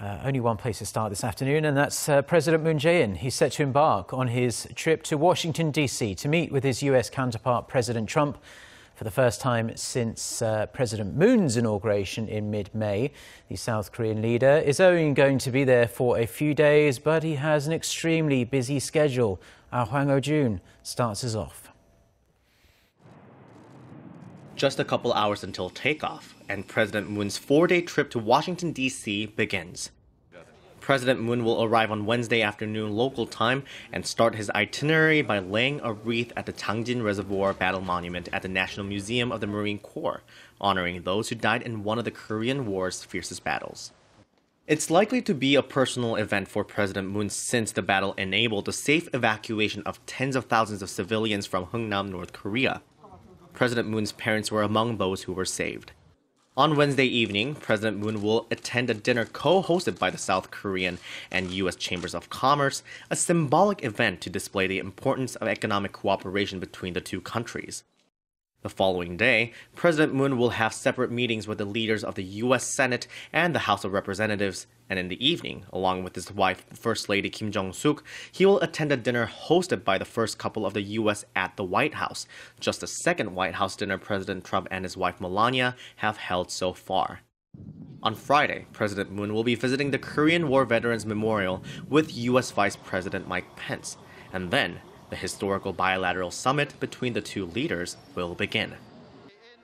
Only one place to start this afternoon, and that's President Moon Jae-in. He's set to embark on his trip to Washington D.C. to meet with his US counterpart, President Trump, for the first time since President Moon's inauguration in mid-May. The South Korean leader is only going to be there for a few days, but he has an extremely busy schedule. Our Hwang Hojun starts us off. Just a couple hours until takeoff, and President Moon's 4-day trip to Washington, D.C. begins. President Moon will arrive on Wednesday afternoon local time and start his itinerary by laying a wreath at the Changjin Reservoir Battle Monument at the National Museum of the Marine Corps, honoring those who died in one of the Korean War's fiercest battles. It's likely to be a personal event for President Moon since the battle enabled the safe evacuation of tens of thousands of civilians from Hungnam, North Korea. President Moon's parents were among those who were saved. On Wednesday evening, President Moon will attend a dinner co-hosted by the South Korean and U.S. Chambers of Commerce, a symbolic event to display the importance of economic cooperation between the two countries. The following day, President Moon will have separate meetings with the leaders of the U.S. Senate and the House of Representatives, and in the evening, along with his wife, First Lady Kim Jong-suk, he will attend a dinner hosted by the first couple of the U.S. at the White House, just the second White House dinner President Trump and his wife Melania have held so far. On Friday, President Moon will be visiting the Korean War Veterans Memorial with U.S. Vice President Mike Pence, and then the historical bilateral summit between the two leaders will begin.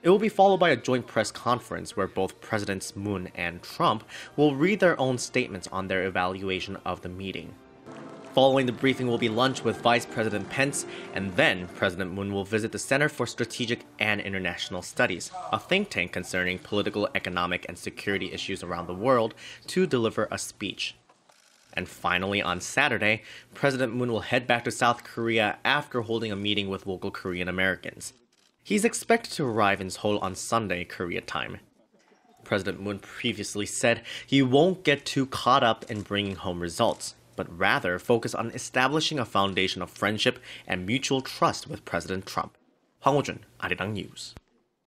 It will be followed by a joint press conference where both Presidents Moon and Trump will read their own statements on their evaluation of the meeting. Following the briefing will be lunch with Vice President Pence, and then President Moon will visit the Center for Strategic and International Studies, a think tank concerning political, economic, and security issues around the world, to deliver a speech. And finally, on Saturday, President Moon will head back to South Korea after holding a meeting with local Korean Americans. He's expected to arrive in Seoul on Sunday, Korea time. President Moon previously said he won't get too caught up in bringing home results, but rather focus on establishing a foundation of friendship and mutual trust with President Trump. Hwang Hojun, Arirang News.